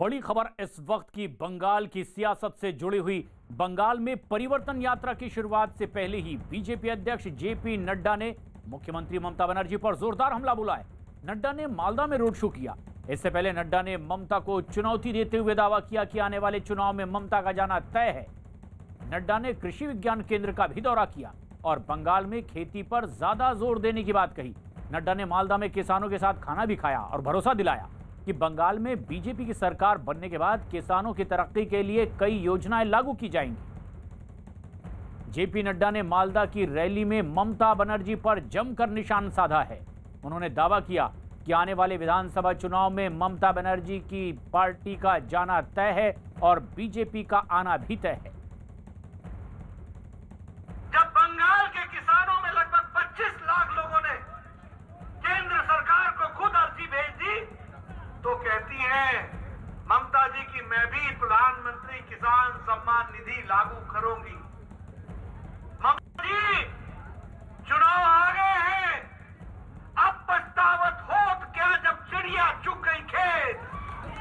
बड़ी खबर इस वक्त की बंगाल की सियासत से जुड़ी हुई। बंगाल में परिवर्तन यात्रा की शुरुआत से पहले ही बीजेपी अध्यक्ष जेपी नड्डा ने मुख्यमंत्री ममता बनर्जी पर जोरदार हमला बोला है। नड्डा ने मालदा में रोड शो किया। इससे पहले नड्डा ने ममता को चुनौती देते हुए दावा किया कि आने वाले चुनाव में ममता का जाना तय है। नड्डा ने कृषि विज्ञान केंद्र का भी दौरा किया और बंगाल में खेती पर ज्यादा जोर देने की बात कही। नड्डा ने मालदा में किसानों के साथ खाना भी खाया और भरोसा दिलाया कि बंगाल में बीजेपी की सरकार बनने के बाद किसानों की तरक्की के लिए कई योजनाएं लागू की जाएंगी। जेपी नड्डा ने मालदा की रैली में ममता बनर्जी पर जमकर निशान साधा है। उन्होंने दावा किया कि आने वाले विधानसभा चुनाव में ममता बनर्जी की पार्टी का जाना तय है और बीजेपी का आना भी तय है। जब बंगाल के किसानों में लगभग 25 लाख लोगों ने केंद्र सरकार को खुद अर्जी भेज दी तो कहती है ममता जी की मैं भी प्रधानमंत्री किसान सम्मान निधि लागू करूंगी। ममता जी चुनाव आ गए हैं, अब पछतावत होत क्या जब चिड़िया चुग गई खेत।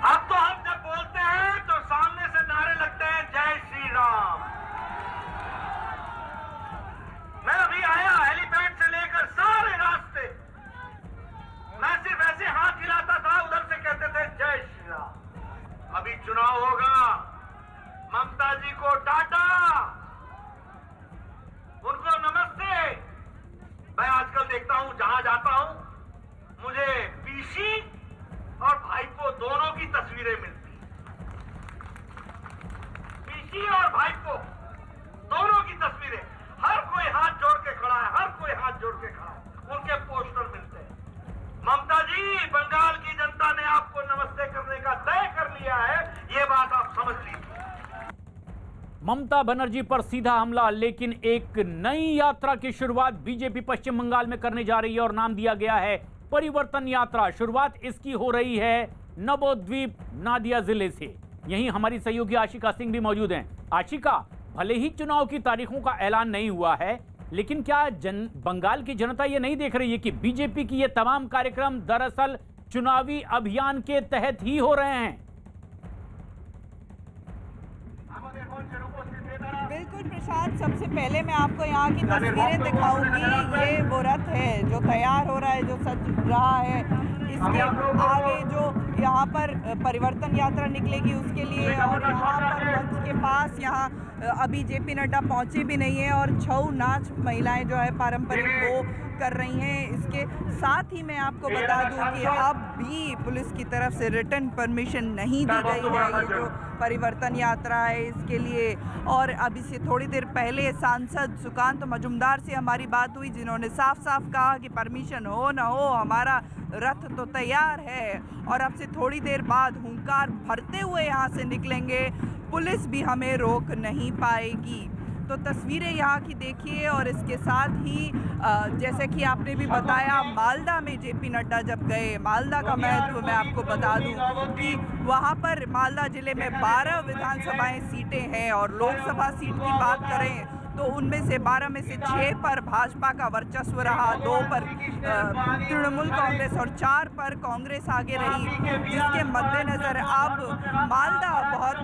अब तो हम जब बोलते हैं तो सामने से नारे लगते हैं जय श्री राम। मैं अभी आया हेलीपैड से लेकर सारे रास्ते मैं सिर्फ ऐसे हाथ हिलाता था, उधर से कहते थे जय श्री राम। अभी चुनाव होगा, ममता जी को टाटा, उनको नमस्ते। मैं आजकल देखता हूं जहां जाता हूं मुझे पीसी और भाईपो दोनों की तस्वीरें मिलती। पीसी और भाईपो दोनों की तस्वीरें, हर कोई हाथ जोड़ के खड़ा है, हर कोई हाथ जोड़ के खड़ा है, उनके पोस्टर मिलते हैं। ममता जी, बंगाल की जनता ने आपको नमस्ते करने का तय कर लिया है, ये बात आप समझ लीजिए। ममता बनर्जी पर सीधा हमला, लेकिन एक नई यात्रा की शुरुआत बीजेपी पश्चिम बंगाल में करने जा रही है और नाम दिया गया है परिवर्तन यात्रा। शुरुआत इसकी हो रही है नवोद्वीप नादिया जिले से। यहीं हमारी सहयोगी आशिका सिंह भी मौजूद हैं। आशिका, भले ही चुनाव की तारीखों का ऐलान नहीं हुआ है, लेकिन क्या बंगाल की जनता ये नहीं देख रही है कि बीजेपी की ये तमाम कार्यक्रम दरअसल चुनावी अभियान के तहत ही हो रहे हैं? बिल्कुल प्रशांत, सबसे पहले मैं आपको यहाँ की तस्वीरें दिखाऊंगी। ये वो रथ है जो तैयार हो रहा है, जो सज रहा है। इसके आगे जो यहाँ पर परिवर्तन यात्रा निकलेगी उसके लिए, और यहाँ पर मंच के पास यहाँ अभी जेपी नड्डा पहुँचे भी नहीं है और छऊ नाच महिलाएं जो है पारंपरिक वो कर रही हैं। इसके साथ ही मैं आपको बता दूं कि अब भी पुलिस की तरफ से रिटर्न परमिशन नहीं दी गई है ये जो परिवर्तन यात्रा है इसके लिए। और अभी से थोड़ी देर पहले सांसद सुकांत मजुमदार से हमारी बात हुई, जिन्होंने साफ साफ कहा कि परमिशन हो न हो हमारा रथ तो तैयार है और अब से थोड़ी देर बाद हुंकार भरते हुए यहाँ से निकलेंगे, पुलिस भी हमें रोक नहीं पाएगी। तो तस्वीरें यहाँ की देखिए। और इसके साथ ही जैसे कि आपने भी बताया, मालदा में जेपी नड्डा जब गए, मालदा का महत्व मैं आपको बता दूं कि वहाँ पर मालदा जिले में 12 विधानसभाएं सीटें हैं और लोकसभा सीट की बात करें तो उनमें से 12 में से 6 पर भाजपा का वर्चस्व रहा, 2 पर तृणमूल कांग्रेस और 4 पर कांग्रेस आगे रही। जिसके मद्देनजर अब मालदा बहुत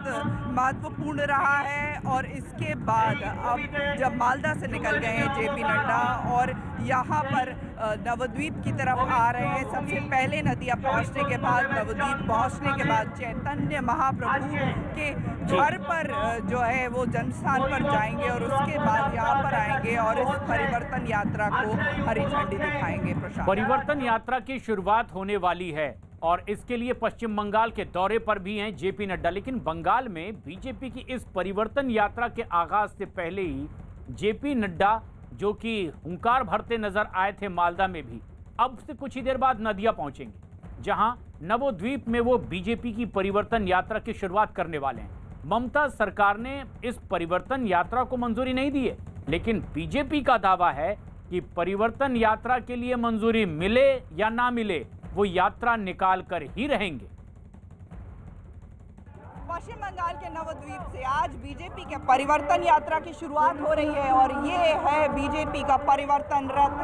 महत्वपूर्ण रहा है। और इसके बाद अब जब मालदा से निकल गए हैं जेपी नड्डा और यहाँ पर नवद्वीप की तरफ आ रहे हैं, सबसे पहले नदिया पहुँचने के बाद, नवद्वीप पहुँचने के बाद चैतन्य महाप्रभु के घर पर जो है वो जन्मस्थान पर जाएंगे और उसके बाद यहाँ पर आएंगे और इस परिवर्तन यात्रा को हरी झंडी दिखाएंगे। प्रशांत, परिवर्तन यात्रा की शुरुआत होने वाली है और इसके लिए पश्चिम बंगाल के दौरे पर भी हैं जेपी नड्डा। लेकिन बंगाल में बीजेपी की इस परिवर्तन यात्रा के आगाज से पहले ही जेपी नड्डा, जो कि हुंकार भरते नजर आए थे मालदा में, भी अब से कुछ ही देर बाद नदिया पहुंचेंगे, जहां नवोद्वीप में वो बीजेपी की परिवर्तन यात्रा की शुरुआत करने वाले हैं। ममता सरकार ने इस परिवर्तन यात्रा को मंजूरी नहीं दी है, लेकिन बीजेपी का दावा है कि परिवर्तन यात्रा के लिए मंजूरी मिले या ना मिले, वो यात्रा निकाल कर ही रहेंगे। पश्चिम बंगाल के नवद्वीप से आज बीजेपी के परिवर्तन यात्रा की शुरुआत हो रही है और ये है बीजेपी का परिवर्तन रथ।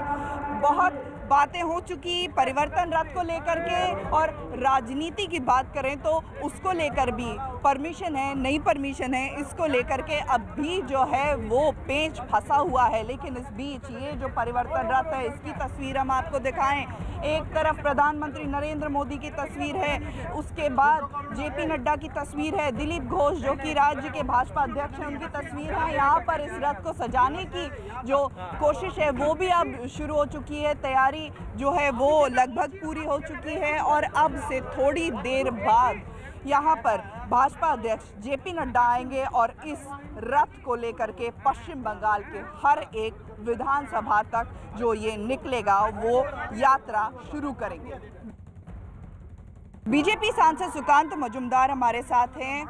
बहुत बातें हो चुकी परिवर्तन रथ को लेकर के, और राजनीति की बात करें तो उसको लेकर भी परमिशन है नहीं परमिशन है, इसको लेकर के अब भी जो है वो पेंच फंसा हुआ है। लेकिन इस बीच ये जो परिवर्तन रथ है इसकी तस्वीर हम आपको दिखाएं। एक तरफ प्रधानमंत्री नरेंद्र मोदी की तस्वीर है, उसके बाद जेपी नड्डा की तस्वीर है, दिलीप घोष जो कि राज्य के भाजपा अध्यक्ष हैं उनकी तस्वीर है। यहाँ पर इस रथ को सजाने की जो कोशिश है वो भी अब शुरू हो चुकी है, तैयारी जो है वो लगभग पूरी हो चुकी है। और अब से थोड़ी देर बाद यहाँ पर भाजपा अध्यक्ष जेपी नड्डा आएंगे और इस रथ को लेकर के पश्चिम बंगाल के हर एक विधानसभा तक जो ये निकलेगा वो यात्रा शुरू करेंगे। बीजेपी सांसद सुकांत मजुमदार हमारे साथ हैं।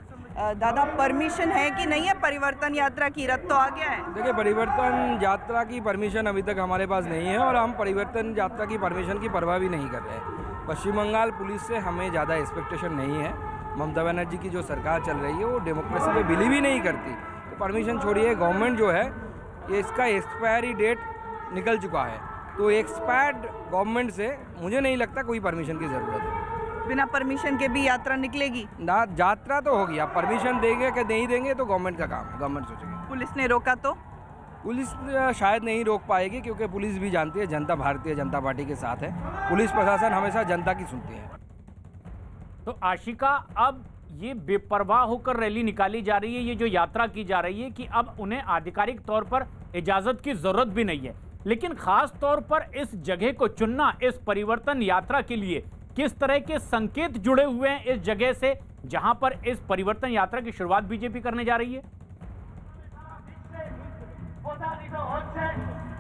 दादा, परमिशन है कि नहीं है परिवर्तन यात्रा की? रथ तो आ गया है। देखिए, परिवर्तन यात्रा की परमिशन अभी तक हमारे पास नहीं है और हम परिवर्तन यात्रा की परमिशन की परवाह भी नहीं कर रहे हैं। पश्चिम बंगाल पुलिस से हमें ज़्यादा एक्सपेक्टेशन नहीं है। ममता बनर्जी की जो सरकार चल रही है वो डेमोक्रेसी पे बिलीव ही नहीं करती, तो परमिशन छोड़िए। गवर्नमेंट जो है ये इसका एक्सपायरी डेट निकल चुका है, तो एक्सपायर्ड गवर्नमेंट से मुझे नहीं लगता कोई परमिशन की ज़रूरत है। बिना परमिशन के भी यात्रा निकलेगी? ना, यात्रा तो होगी, आप परमिशन देंगे कि नहीं देंगे तो गवर्नमेंट का काम है, गवर्नमेंट सोचेगी। पुलिस ने रोका तो? पुलिस शायद नहीं रोक पाएगी, क्योंकि पुलिस भी जानती है जनता भारतीय जनता पार्टी के साथ है। पुलिस प्रशासन हमेशा जनता की सुनती है। तो आशिका, अब ये बेपरवाह होकर रैली निकाली जा रही है, ये जो यात्रा की जा रही है कि अब उन्हें आधिकारिक तौर पर इजाजत की जरूरत भी नहीं है, लेकिन खास तौर पर इस जगह को चुनना इस परिवर्तन यात्रा के लिए किस तरह के संकेत जुड़े हुए हैं इस जगह से जहां पर इस परिवर्तन यात्रा की शुरुआत बीजेपी करने जा रही है?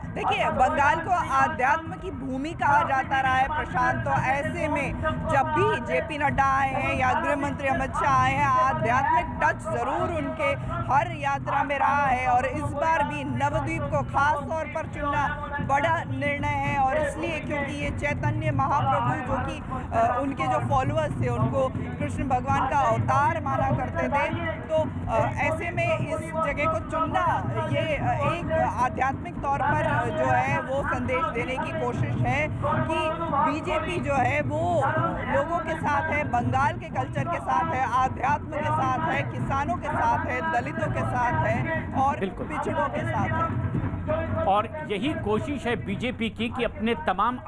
देखिए, बंगाल को आध्यात्म की भूमि कहा जाता रहा है प्रशांत, तो ऐसे में जब भी जेपी नड्डा आए हैं या गृह मंत्री अमित शाह आए हैं, आध्यात्मिक टच जरूर उनके हर यात्रा में रहा है। और इस बार भी नवद्वीप को खास तौर पर चुनना बड़ा निर्णय है, और इसलिए क्योंकि ये चैतन्य महाप्रभु जो कि उनके जो फॉलोअर्स थे उनको कृष्ण भगवान का अवतार माना करते थे, तो ऐसे में इस जगह को चुनना ये एक आध्यात्मिक तौर पर जो है वो संदेश देने की कोशिश है कि बीजेपी जो है वो लोगों के साथ है, बंगाल के कल्चर के साथ है, आध्यात्म के साथ है, किसानों के साथ है, दलितों के साथ है और पिछड़ों के साथ है। और यही कोशिश है बीजेपी की कि अपने तमाम